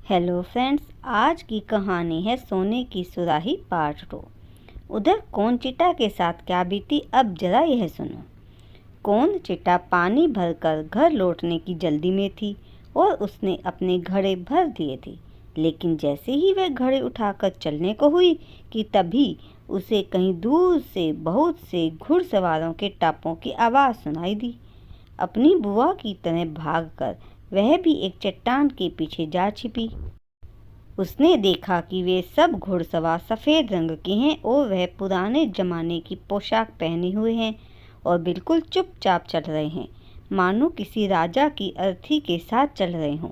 Hello friends, आज की कहानी है सोने की सुराही पार्ट 2। उधर कौन चिट्टा के साथ क्या बीती, अब जरा यह सुनो। कौन चिट्टा पानी भरकर घर लौटने की जल्दी में थी और उसने अपने घड़े भर दिए थे, लेकिन जैसे ही वह घड़े उठाकर चलने को हुई कि तभी उसे कहीं दूर से बहुत से घुड़सवारों के टापों की आवाज़ सुनाई दी। अपनी बुआ की तरह भागकर वह भी एक चट्टान के पीछे जा छिपी। उसने देखा कि वे सब घुड़सवार सफ़ेद रंग के हैं और वह पुराने जमाने की पोशाक पहने हुए हैं और बिल्कुल चुपचाप चल रहे हैं, मानो किसी राजा की अर्थी के साथ चल रहे हों।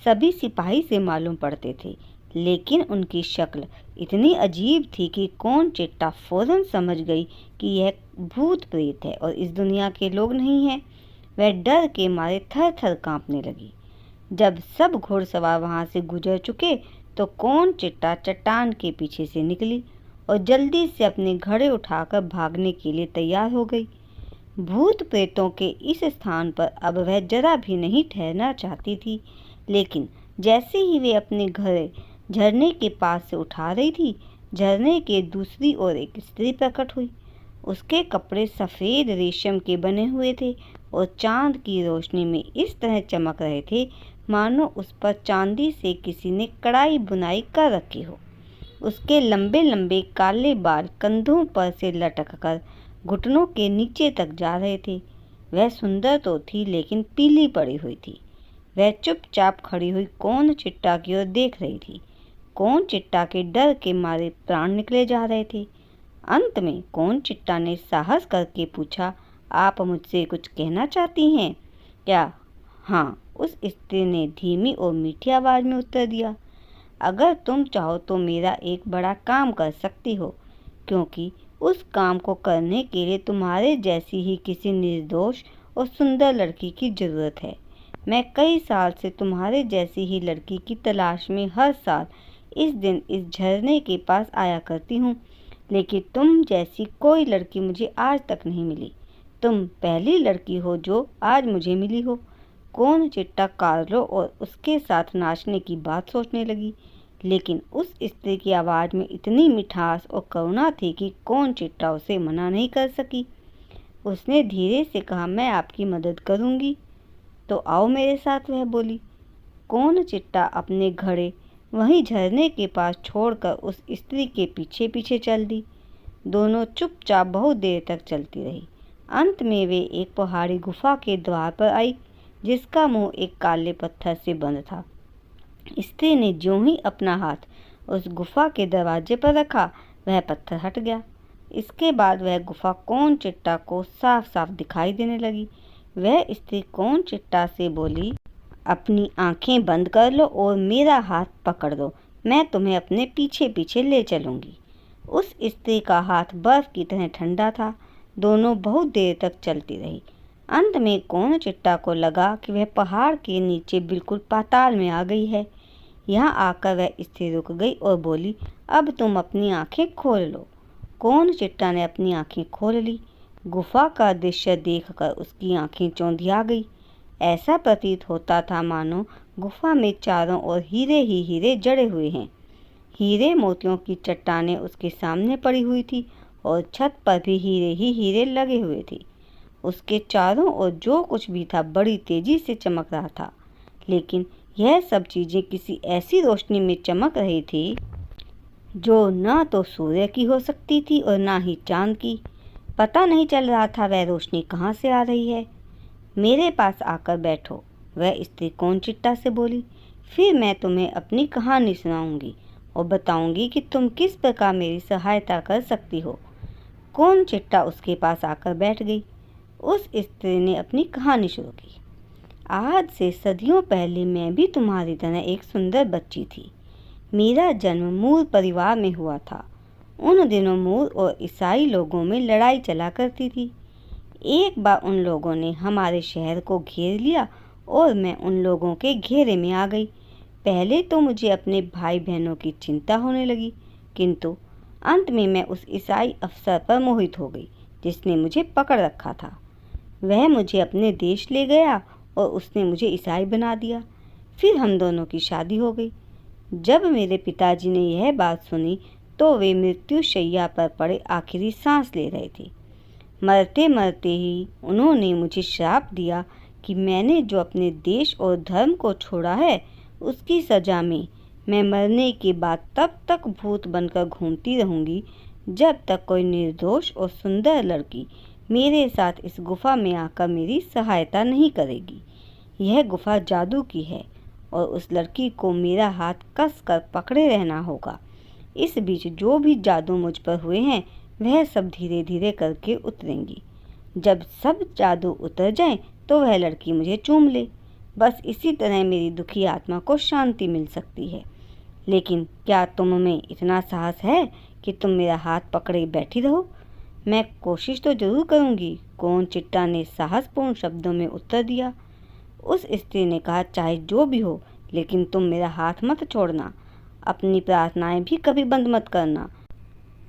सभी सिपाही से मालूम पड़ते थे, लेकिन उनकी शक्ल इतनी अजीब थी कि कौन चिट्टा फौरन समझ गई कि यह भूत प्रेत है और इस दुनिया के लोग नहीं हैं। वह डर के मारे थर थर कांपने लगी। जब सब घुड़सवार वहां से गुजर चुके तो कौन चिट्टा चट्टान के पीछे से निकली और जल्दी से अपने घड़े उठाकर भागने के लिए तैयार हो गई। भूत प्रेतों के इस स्थान पर अब वह जरा भी नहीं ठहरना चाहती थी, लेकिन जैसे ही वे अपने घड़े झरने के पास से उठा रही थी, झरने के दूसरी ओर एक स्त्री प्रकट हुई। उसके कपड़े सफ़ेद रेशम के बने हुए थे और चांद की रोशनी में इस तरह चमक रहे थे मानो उस पर चांदी से किसी ने कढ़ाई बुनाई कर रखी हो। उसके लंबे लंबे काले बाल कंधों पर से लटककर घुटनों के नीचे तक जा रहे थे। वह सुंदर तो थी, लेकिन पीली पड़ी हुई थी। वह चुपचाप खड़ी हुई कौन चिट्टा की ओर देख रही थी। कौन चिट्टा के डर के मारे प्राण निकले जा रहे थे। अंत में कौन चिट्टा ने साहस करके पूछा, आप मुझसे कुछ कहना चाहती हैं क्या? हाँ, उस स्त्री ने धीमी और मीठी आवाज़ में उत्तर दिया। अगर तुम चाहो तो मेरा एक बड़ा काम कर सकती हो, क्योंकि उस काम को करने के लिए तुम्हारे जैसी ही किसी निर्दोष और सुंदर लड़की की ज़रूरत है। मैं कई साल से तुम्हारे जैसी ही लड़की की तलाश में हर साल इस दिन इस झरने के पास आया करती हूँ, लेकिन तुम जैसी कोई लड़की मुझे आज तक नहीं मिली। तुम पहली लड़की हो जो आज मुझे मिली हो। कौन चिट्टा कार्लो और उसके साथ नाचने की बात सोचने लगी, लेकिन उस स्त्री की आवाज़ में इतनी मिठास और करुणा थी कि कौन चिट्टा उसे मना नहीं कर सकी। उसने धीरे से कहा, मैं आपकी मदद करूंगी, तो आओ मेरे साथ, वह बोली। कौन चिट्टा अपने घड़े वहीं झरने के पास छोड़कर उस स्त्री के पीछे पीछे चल दी। दोनों चुपचाप बहुत देर तक चलती रही। अंत में वे एक पहाड़ी गुफा के द्वार पर आई, जिसका मुंह एक काले पत्थर से बंद था। स्त्री ने ज्यों ही अपना हाथ उस गुफा के दरवाजे पर रखा, वह पत्थर हट गया। इसके बाद वह गुफा कौन चिट्टा को साफ साफ दिखाई देने लगी। वह स्त्री कौन चिट्टा से बोली, अपनी आंखें बंद कर लो और मेरा हाथ पकड़ दो, मैं तुम्हें अपने पीछे पीछे ले चलूंगी। उस स्त्री का हाथ बर्फ की तरह ठंडा था। दोनों बहुत देर तक चलती रही। अंत में कौन चिट्टा को लगा कि वह पहाड़ के नीचे बिल्कुल पाताल में आ गई है। यहाँ आकर वह स्थिर रुक गई और बोली, अब तुम अपनी आंखें खोल लो। कौन चिट्टा ने अपनी आंखें खोल ली। गुफा का दृश्य देखकर उसकी आंखें चौंधिया गई। ऐसा प्रतीत होता था मानो गुफा में चारों ओर हीरे ही हीरे जड़े हुए हैं। हीरे मोतियों की चट्टानें उसके सामने पड़ी हुई थी और छत पर भी हीरे ही हीरे लगे हुए थे। उसके चारों ओर जो कुछ भी था बड़ी तेजी से चमक रहा था, लेकिन यह सब चीज़ें किसी ऐसी रोशनी में चमक रही थी जो न तो सूर्य की हो सकती थी और ना ही चांद की। पता नहीं चल रहा था वह रोशनी कहाँ से आ रही है। मेरे पास आकर बैठो, वह स्त्री कौन चिट्टा से बोली। फिर मैं तुम्हें अपनी कहानी सुनाऊंगी और बताऊंगी कि तुम किस प्रकार मेरी सहायता कर सकती हो। कौन चिट्टा उसके पास आकर बैठ गई। उस स्त्री ने अपनी कहानी शुरू की। आज से सदियों पहले मैं भी तुम्हारी तरह एक सुंदर बच्ची थी। मेरा जन्म मूर परिवार में हुआ था। उन दिनों मूर और ईसाई लोगों में लड़ाई चला करती थी। एक बार उन लोगों ने हमारे शहर को घेर लिया और मैं उन लोगों के घेरे में आ गई। पहले तो मुझे अपने भाई बहनों की चिंता होने लगी, किंतु अंत में मैं उस ईसाई अफसर पर मोहित हो गई जिसने मुझे पकड़ रखा था। वह मुझे अपने देश ले गया और उसने मुझे ईसाई बना दिया। फिर हम दोनों की शादी हो गई। जब मेरे पिताजी ने यह बात सुनी तो वे मृत्यु शैया पर पड़े आखिरी सांस ले रहे थे। मरते मरते ही उन्होंने मुझे श्राप दिया कि मैंने जो अपने देश और धर्म को छोड़ा है, उसकी सजा में मैं मरने के बाद तब तक भूत बनकर घूमती रहूंगी जब तक कोई निर्दोष और सुंदर लड़की मेरे साथ इस गुफा में आकर मेरी सहायता नहीं करेगी। यह गुफा जादू की है और उस लड़की को मेरा हाथ कस कर पकड़े रहना होगा। इस बीच जो भी जादू मुझ पर हुए हैं वह सब धीरे धीरे करके उतरेंगी। जब सब जादू उतर जाए तो वह लड़की मुझे चूम ले। बस इसी तरह मेरी दुखी आत्मा को शांति मिल सकती है। लेकिन क्या तुम में इतना साहस है कि तुम मेरा हाथ पकड़े बैठी रहो? मैं कोशिश तो जरूर करूंगी, कौन चिट्टा ने साहसपूर्ण शब्दों में उत्तर दिया। उस स्त्री ने कहा, चाहे जो भी हो, लेकिन तुम मेरा हाथ मत छोड़ना। अपनी प्रार्थनाएं भी कभी बंद मत करना।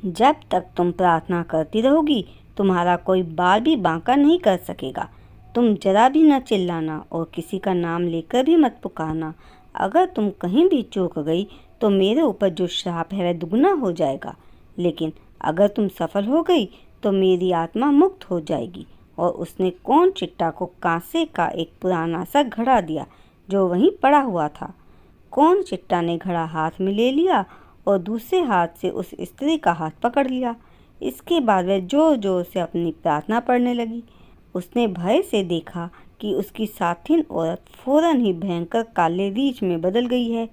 जब तक तुम प्रार्थना करती रहोगी तुम्हारा कोई बाल भी बांका नहीं कर सकेगा। तुम जरा भी न चिल्लाना और किसी का नाम लेकर भी मत पुकारना। अगर तुम कहीं भी चूक गई तो मेरे ऊपर जो श्राप है वह दुगना हो जाएगा। लेकिन अगर तुम सफल हो गई तो मेरी आत्मा मुक्त हो जाएगी। और उसने कौन चिट्टा को कांसे का एक पुराना सा घड़ा दिया जो वहीं पड़ा हुआ था। कौन चिट्टा ने घड़ा हाथ में ले लिया और दूसरे हाथ से उस स्त्री का हाथ पकड़ लिया। इसके बाद वह जोर जोर से अपनी प्रार्थना पढ़ने लगी। उसने भय से देखा कि उसकी साथिन औरत फौरन ही भयंकर काले रीछ में बदल गई है।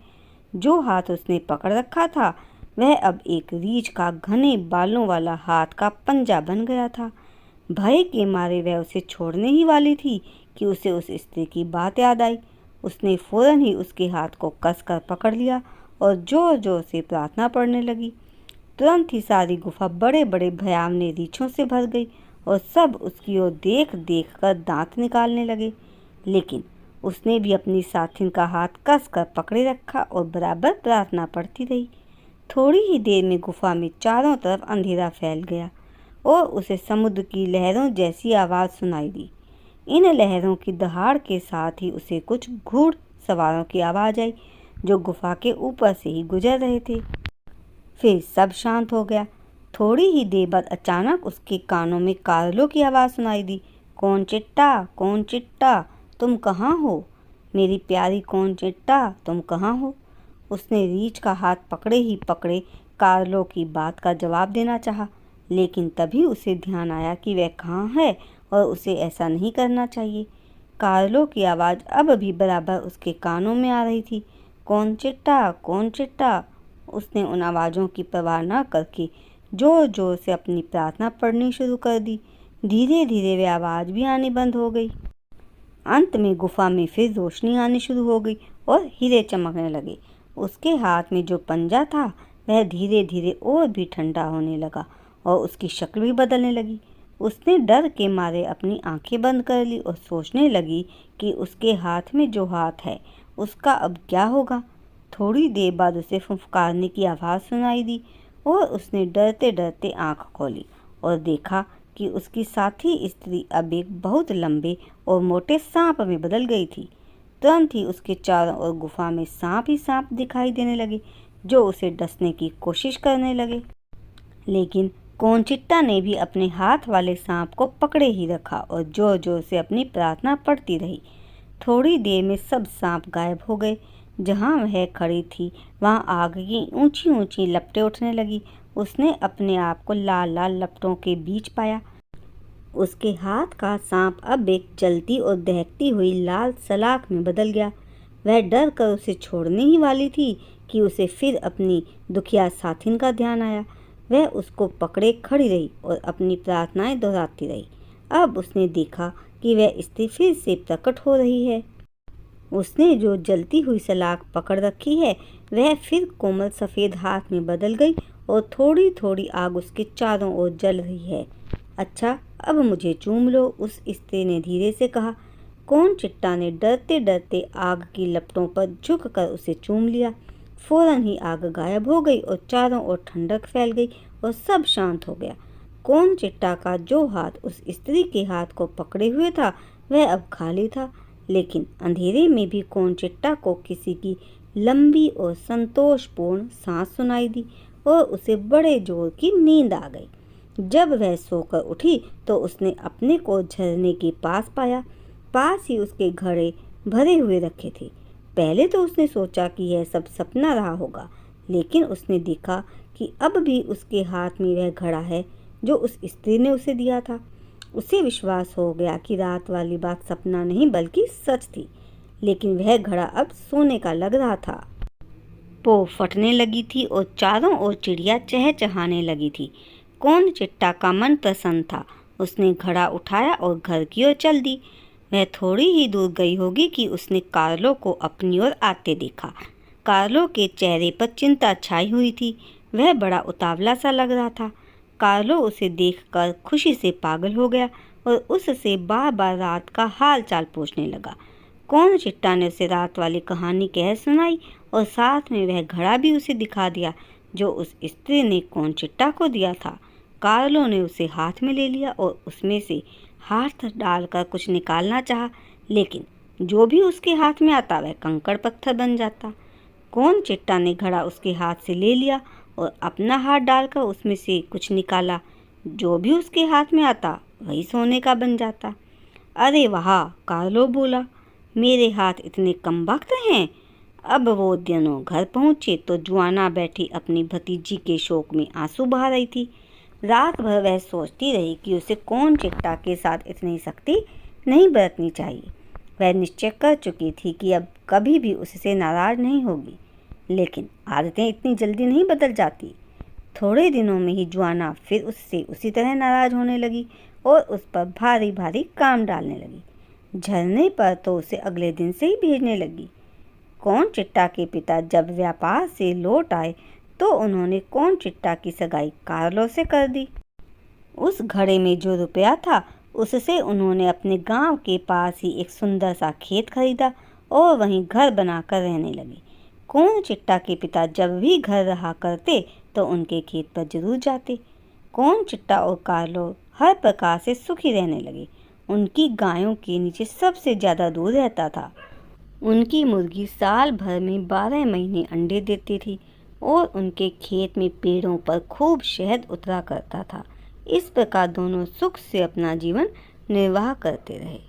जो हाथ उसने पकड़ रखा था वह अब एक रीछ का घने बालों वाला हाथ का पंजा बन गया था। भय के मारे वह उसे छोड़ने ही वाली थी कि उसे उस स्त्री की बात याद आई। उसने फौरन ही उसके हाथ को कसकर पकड़ लिया और जोर जोर से प्रार्थना पढ़ने लगी। तुरंत ही सारी गुफा बड़े बड़े भयावने रीछों से भर गई और सब उसकी ओर देख देख कर दांत निकालने लगे। लेकिन उसने भी अपनी साथिन का हाथ कसकर पकड़े रखा और बराबर प्रार्थना पढ़ती रही। थोड़ी ही देर में गुफा में चारों तरफ अंधेरा फैल गया और उसे समुद्र की लहरों जैसी आवाज़ सुनाई दी। इन लहरों की दहाड़ के साथ ही उसे कुछ घुड़ सवारों की आवाज़ आई जो गुफा के ऊपर से ही गुजर रहे थे। फिर सब शांत हो गया। थोड़ी ही देर बाद अचानक उसके कानों में कारलों की आवाज़ सुनाई दी। कौन चिट्टा तुम कहाँ हो? मेरी प्यारी कौन चिट्टा तुम कहाँ हो? उसने रीछ का हाथ पकड़े ही पकड़े कारलों की बात का जवाब देना चाहा, लेकिन तभी उसे ध्यान आया कि वह कहाँ है और उसे ऐसा नहीं करना चाहिए। कारलों की आवाज़ अब भी बराबर उसके कानों में आ रही थी। कौन चिट्टा। उसने उन आवाज़ों की परवाह न करके जोर जोर से अपनी प्रार्थना पढ़नी शुरू कर दी। धीरे धीरे वह आवाज़ भी आनी बंद हो गई। अंत में गुफा में फिर रोशनी आनी शुरू हो गई और हीरे चमकने लगे। उसके हाथ में जो पंजा था वह धीरे धीरे और भी ठंडा होने लगा और उसकी शक्ल भी बदलने लगी। उसने डर के मारे अपनी आंखें बंद कर ली और सोचने लगी कि उसके हाथ में जो हाथ है उसका अब क्या होगा। थोड़ी देर बाद उसे फुफकारने की आवाज़ सुनाई दी और उसने डरते डरते आंख खोली और देखा कि उसकी साथी स्त्री अब एक बहुत लंबे और मोटे सांप में बदल गई थी। तुरंत ही उसके चारों ओर गुफा में सांप ही सांप दिखाई देने लगे जो उसे डसने की कोशिश करने लगे। लेकिन कौन चिट्टा ने भी अपने हाथ वाले सांप को पकड़े ही रखा और जोर जोर से अपनी प्रार्थना पढ़ती रही। थोड़ी देर में सब सांप गायब हो गए। जहाँ वह खड़ी थी वहाँ आग की ऊंची ऊंची लपटें उठने लगी। उसने अपने आप को लाल लाल लपटों के बीच पाया। उसके हाथ का सांप अब एक जलती और दहकती हुई लाल सलाख में बदल गया। वह डर कर उसे छोड़ने ही वाली थी कि उसे फिर अपनी दुखिया साथिन का ध्यान आया। वह उसको पकड़े खड़ी रही और अपनी प्रार्थनाएं दोहराती रही। अब उसने देखा कि वह स्त्री फिर से प्रकट हो रही है। उसने जो जलती हुई सलाख पकड़ रखी है वह फिर कोमल सफ़ेद हाथ में बदल गई और थोड़ी थोड़ी आग उसके चारों ओर जल रही है। अच्छा, अब मुझे चूम लो, उस स्त्री ने धीरे से कहा। कौन चिट्टा ने डरते डरते आग की लपटों पर झुककर उसे चूम लिया। फौरन ही आग गायब हो गई और चारों ओर ठंडक फैल गई और सब शांत हो गया। कौन चिट्टा का जो हाथ उस स्त्री के हाथ को पकड़े हुए था वह अब खाली था। लेकिन अंधेरे में भी कौन चिट्टा को किसी की लंबी और संतोषपूर्ण सांस सुनाई दी और उसे बड़े जोर की नींद आ गई। जब वह सोकर उठी तो उसने अपने को झरने के पास पाया। पास ही उसके घड़े भरे हुए रखे थे। पहले तो उसने सोचा कि यह सब सपना रहा होगा, लेकिन उसने देखा कि अब भी उसके हाथ में वह घड़ा है जो उस स्त्री ने उसे दिया था। उसे विश्वास हो गया कि रात वाली बात सपना नहीं बल्कि सच थी। लेकिन वह घड़ा अब सोने का लग रहा था। पो फटने लगी थी और चारों ओर चिड़िया चहचहाने लगी थी। कौन चिट्टा का मन प्रसन्न था। उसने घड़ा उठाया और घर की ओर चल दी। वह थोड़ी ही दूर गई होगी कि उसने कार्लो को अपनी ओर आते देखा। कार्लो के चेहरे पर चिंता छाई हुई थी। वह बड़ा उतावला सा लग रहा था। कार्लो उसे देखकर खुशी से पागल हो गया और उससे बार बार रात का हाल चाल पूछने लगा। कौन चिट्टा ने उसे रात वाली कहानी कह सुनाई और साथ में वह घड़ा भी उसे दिखा दिया जो उस स्त्री ने कौन चिट्टा को दिया था। कार्लो ने उसे हाथ में ले लिया और उसमें से हाथ डालकर कुछ निकालना चाहा, लेकिन जो भी उसके हाथ में आता वह कंकड़ पत्थर बन जाता। कौन चिट्टा ने घड़ा उसके हाथ से ले लिया और अपना हाथ डालकर उसमें से कुछ निकाला। जो भी उसके हाथ में आता वही सोने का बन जाता। अरे वाह, कार्लो बोला, मेरे हाथ इतने कमबख्त हैं। अब वो दोनों घर पहुँचे तो जुआना बैठी अपनी भतीजी के शोक में आंसू बहा रही थी। रात भर वह सोचती रही कि उसे कौन चिट्टा के साथ इतनी सख्ती नहीं बरतनी चाहिए। वह निश्चय कर चुकी थी कि अब कभी भी उससे नाराज नहीं होगी, लेकिन आदतें इतनी जल्दी नहीं बदल जाती। थोड़े दिनों में ही जुआना फिर उससे उसी तरह नाराज होने लगी और उस पर भारी भारी काम डालने लगी। झरने पर तो उसे अगले दिन से ही भेजने लगी। कौन चिट्टा के पिता जब व्यापार से लौट आए तो उन्होंने कौन चिट्टा की सगाई कार्लो से कर दी। उस घड़े में जो रुपया था उससे उन्होंने अपने गांव के पास ही एक सुंदर सा खेत खरीदा और वहीं घर बनाकर रहने लगे। कौन चिट्टा के पिता जब भी घर रहा करते तो उनके खेत पर जरूर जाते। कौन चिट्टा और कार्लो हर प्रकार से सुखी रहने लगे। उनकी गायों के नीचे सबसे ज़्यादा दूध रहता था। उनकी मुर्गी साल भर में 12 महीने अंडे देती थी और उनके खेत में पेड़ों पर खूब शहद उतरा करता था। इस प्रकार दोनों सुख से अपना जीवन निर्वाह करते रहे।